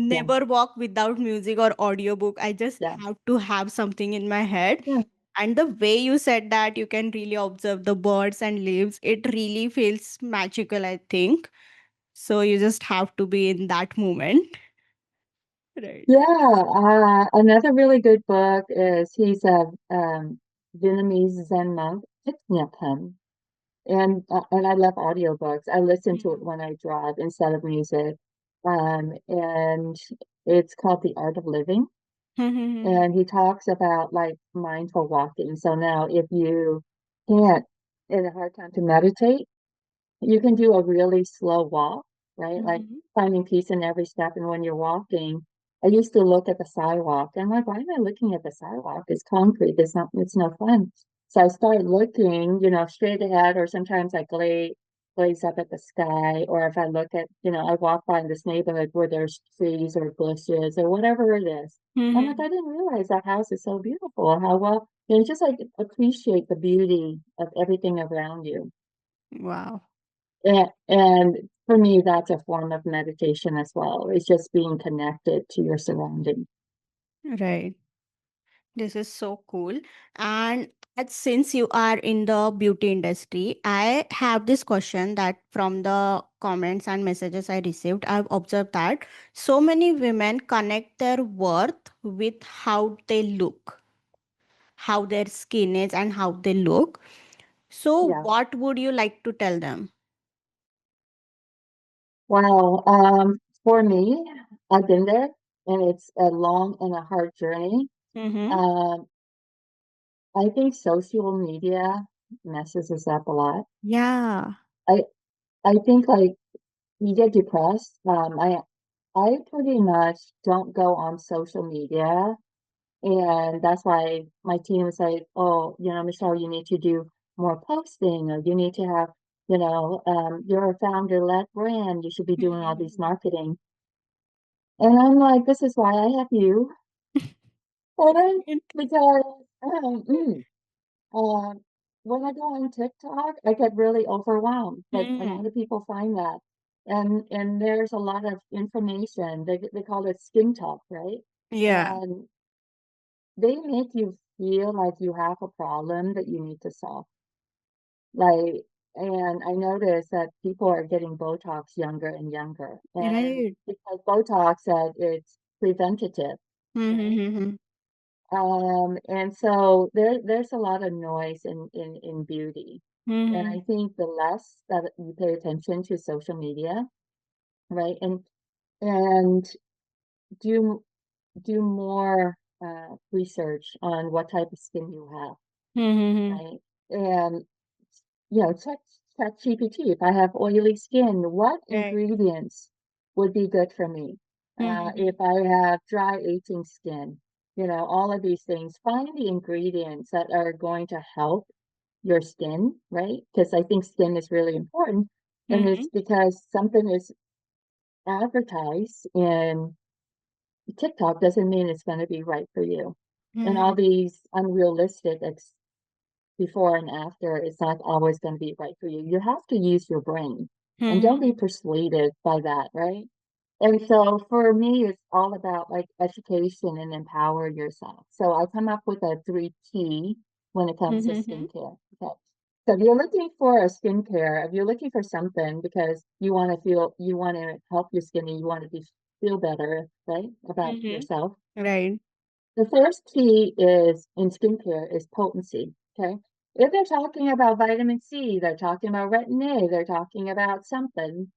Yeah, never walk without music or audiobook. I just yeah, have to have something in my head. yeah. And the way you said that you can really observe the birds and leaves, it really feels magical, I think. So you just have to be in that moment. Right. Yeah, another really good book is he's a Vietnamese Zen monk. Thích Nhạc Hạnh. And I love audiobooks. I listen to it Mhm. when I drive instead of music. And it's called The Art of Living. Mhm. And he talks about like mindful walking. So now if you can't, in a hard time to meditate, you can do a really slow walk, right? Like Mhm. finding peace in every step. And when you're walking, I used to look at the sidewalk and I'm like, why am I looking at the sidewalk? It's concrete. It's no fun. So I started looking, straight ahead, or sometimes I glaze up at the sky, or if I look at, I walk by in this neighborhood where there's trees or bushes or whatever it is. I'm like, I Mhm. didn't realize that house is so beautiful. How well, just like appreciate the beauty of everything around you. Wow. And for me, that's a form of meditation as well. It's just being connected to your surroundings. Right. This is so cool. And since you are in the beauty industry, I have this question that from the comments and messages I received, I've observed that so many women connect their worth with how they look, how their skin is, and how they look. So, Yeah. what would you like to tell them? Wow. For me, I've been there and it's a long and a hard journey. Mm-hmm. Um, I think social media messes us up a lot. Yeah. I I think like you get depressed. I pretty much don't go on social media. And that's why my team was like, oh, Michelle, you need to do more posting, or you need to have, you're a founder-led brand. You should be doing all these marketing. And I'm like, this is why I have you. And because um, when I go on TikTok, I get really overwhelmed. Like a lot Mhm. of people find that. And there's a lot of information. They call it skin talk, right? Yeah. And they make you feel like you have a problem that you need to solve. Like, and I notice that people are getting Botox younger and younger. And Right. because Botox said it's preventative, right? Mm-hmm. And so there's a lot of noise in beauty. And Mm-hmm. I think the less that you pay attention to social media, right? And do do more research on what type of skin you have, Mm-hmm. right? And check GPT. If I have oily skin, what Right. ingredients would be good for me? Mm-hmm. If I have dry, aging skin, all of these things, find the ingredients that are going to help your skin, right? Because I think skin is really important. And Mm-hmm. it's because something is advertised in TikTok doesn't mean it's going to be right for you. And all Mm-hmm. these unrealistic before and after is not always going to be right for you. You have to use your brain and don't be Mm-hmm. persuaded by that, right? And so for me, it's all about like education and empower yourself. So I come up with a 3T when it comes to Mm-hmm. skincare. Okay. So if you're looking for a skincare, if you're looking for something because you want to help your skin and you want to feel better, right, about Mm-hmm. yourself, Right. the first T is in skincare is potency. Okay. If they're talking about vitamin C, they're talking about retin A, they're talking about something.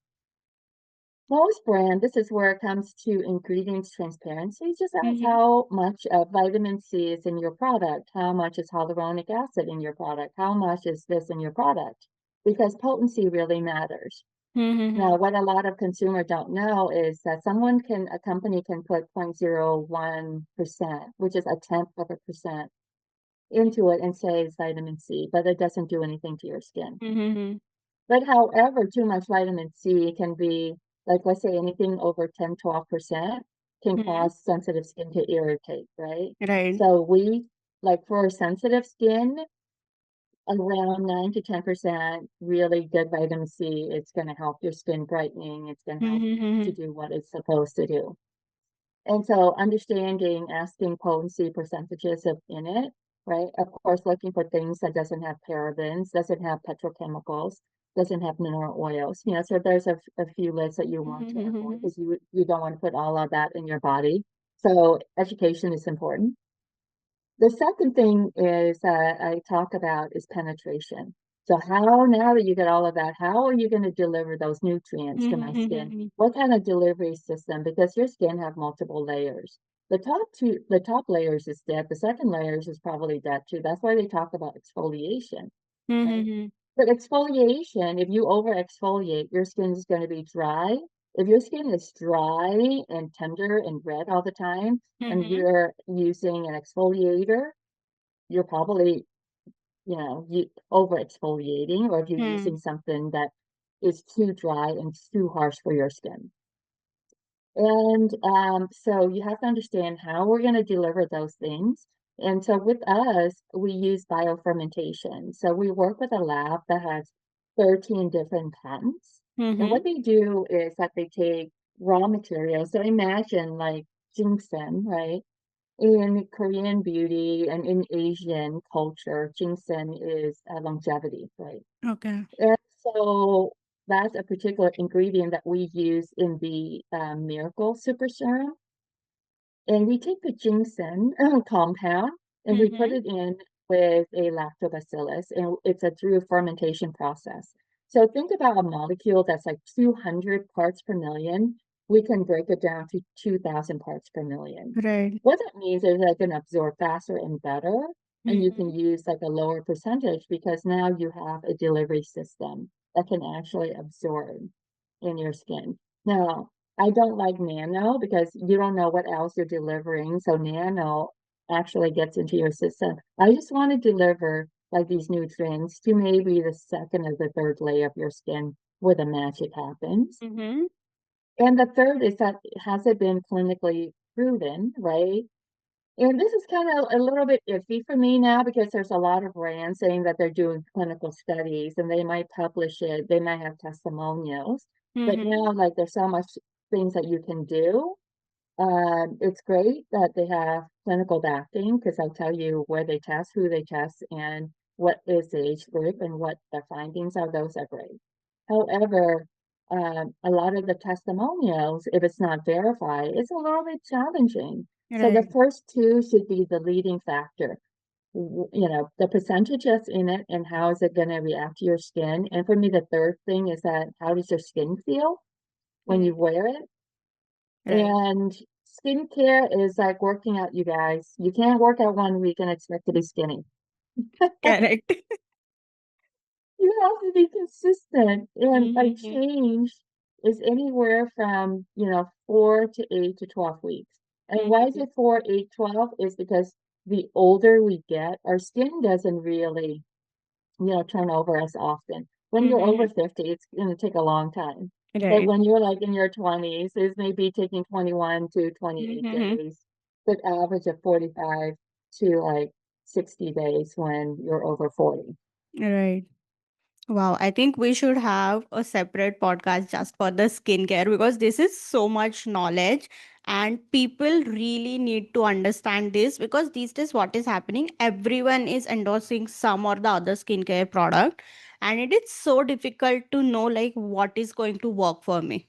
Most brand, this is where it comes to ingredients transparency. Just ask Mm-hmm. how much of vitamin C is in your product, how much is hyaluronic acid in your product, how much is this in your product, because potency really matters. Mm-hmm. Now, what a lot of consumers don't know is that a company can put 0.01%, which is a tenth of a percent, into it and say it's vitamin C, but it doesn't do anything to your skin. Mm-hmm. But however, too much vitamin C can be, like, let's say anything over 10, 12% can Mm-hmm. cause sensitive skin to irritate, right? Right. So like for sensitive skin, around 9 to 10% really good vitamin C, it's going to help your skin brightening. It's going to help to Mm-hmm. do what it's supposed to do. And so understanding, asking potency percentages in it, right? Of course, looking for things that doesn't have parabens, doesn't have petrochemicals. doesn't have mineral oils. So there's a few lists that you want to avoid Mm-hmm. because you don't want to put all of that in your body. So education is important. The second thing is I talk about is penetration. So how now that you get all of that, how are you going to deliver those nutrients to my skin? Mm-hmm. What kind of delivery system? Because your skin have multiple layers. The top layers is dead. The second layers is probably dead too. That's why they talk about exfoliation, right? Mm-hmm. But exfoliation, if you over exfoliate, your skin is going to be dry. If your skin is dry and tender and red all the time, and Mm-hmm. you're using an exfoliator, you're probably, you over exfoliating, or if you're Mm-hmm. using something that is too dry and too harsh for your skin. And so you have to understand how we're going to deliver those things. And so with us, we use biofermentation. So we work with a lab that has 13 different patents. And Mm-hmm. what they do is that they take raw materials. So imagine like ginseng, right? In Korean beauty and in Asian culture, ginseng is longevity, right? Okay. And so that's a particular ingredient that we use in the Miracle Super Serum. And we take the ginseng compound and we put Mm-hmm. it in with a lactobacillus, and it's a through fermentation process. So think about a molecule that's like 200 parts per million. We can break it down to 2,000 parts per million. Right. What that means is that it can absorb faster and better, and you can Mm-hmm. use like a lower percentage because now you have a delivery system that can actually absorb in your skin. Now, I don't like nano because you don't know what else you're delivering. So nano actually gets into your system. I just want to deliver like these nutrients to maybe the second or the third layer of your skin where the magic happens. Mm-hmm. And the third is that has it been clinically proven, right? And this is kind of a little bit iffy for me now because there's a lot of brands saying that they're doing clinical studies and they might publish it, they might have testimonials. But Mm-hmm. now, like, there's so much things that you can do. It's great that they have clinical backing because they'll tell you where they test, who they test, and what is the age group and what the findings are. Those are great. However, a lot of the testimonials, if it's not verified, it's a little bit challenging. So the Right. first two should be the leading factor. The percentage that's in it and how is it going to react to your skin. And for me, the third thing is that how does your skin feel when Mm. you wear it? Right. And skincare is like working out, you guys. You can't work out 1 week and expect to be skinny. Correct. You have to be consistent. And like Mm-hmm. change is anywhere from, 4 to 8 to 12 weeks. And why is Mm-hmm. it 4, 8, 12? Is because the older we get, our skin doesn't really turn over as often. When you're over Mm-hmm. 50, it's going to take a long time. But Right. when you're like in your 20s, it may be taking 21 to 28 Mm-hmm. days, but average of 45 to like 60 days when you're over 40. Right. Wow, I think we should have a separate podcast just for the skincare because this is so much knowledge and people really need to understand this because these days what is happening, everyone is endorsing some or the other skincare product and it is so difficult to know like what is going to work for me.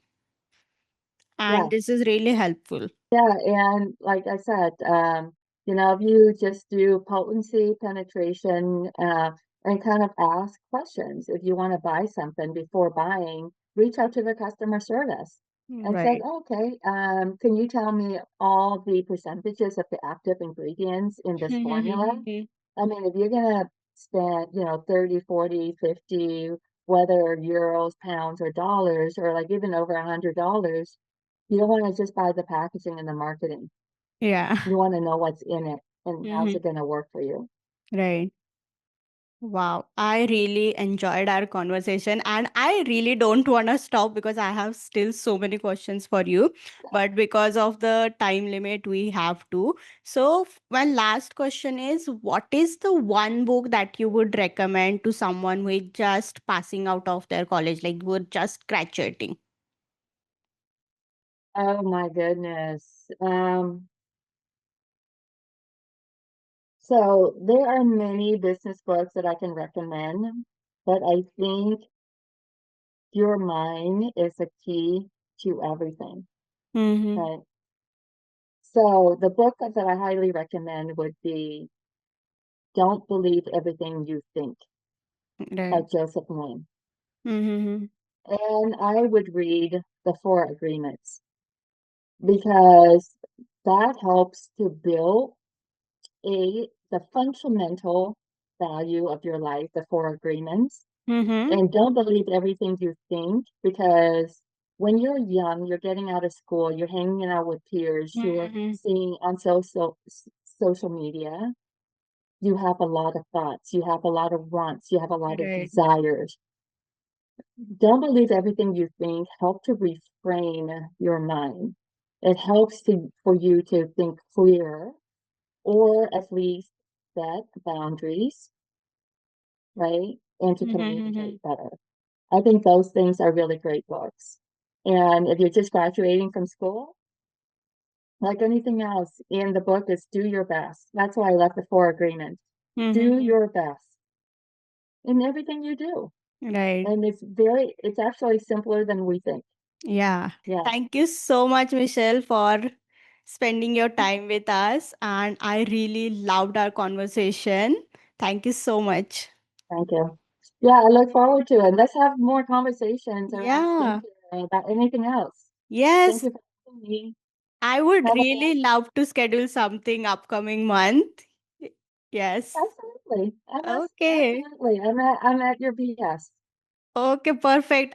And Yeah. this is really helpful. Yeah, and like I said, if you just do potency, penetration, and kind of ask questions. If you want to buy something before buying, reach out to the customer service and said, Right. okay, can you tell me all the percentages of the active ingredients in this formula? I mean, if you're gonna spend, 30, 40, 50, whether euros, pounds, or dollars, or like even over $100, you don't want to just buy the packaging and the marketing. Yeah. You want to know what's in it and how's it going to work for you. Right. Wow, I really enjoyed our conversation and I really don't want to stop because I have still so many questions for you. But because of the time limit, we have to. So, my last question is what is the one book that you would recommend to someone who is just passing out of their college, like who are just graduating? Oh my goodness. So there are many business books that I can recommend, but I think Your mind is the key to everything, Mm-hmm. right? So the book that I highly recommend would be Don't Believe Everything You Think by Right. Joseph Moyne. Mm-hmm. And I would read The Four Agreements because that helps to build the fundamental value of your life, the four agreements. Mm-hmm. And don't believe everything you think because when you're young, you're getting out of school, you're hanging out with peers, you're Mm-hmm. seeing on social media, you have a lot of thoughts, you have a lot of wants, you have a lot of Right. desires. Don't believe everything you think. Help to reframe your mind. It helps for you to think clearer or at least set boundaries, right? And to Mm-hmm. communicate better. I think those things are really great books. And if you're just graduating from school, like anything else in the book is do your best. That's why I left the four agreements. Do Mm-hmm. your best in everything you do. Right. And it's actually simpler than we think. Yeah. Yeah. Thank you so much, Michelle, for spending your time with us. And I really loved our conversation. Thank you so much. Thank you. Yeah, I look forward to it. Let's have more conversations around Yeah. skincare about anything else. Thank Yes, you for having me. I would Have a really love to schedule something upcoming month. Yes. absolutely. Okay. Absolutely. I'm at your BS. Okay, perfect.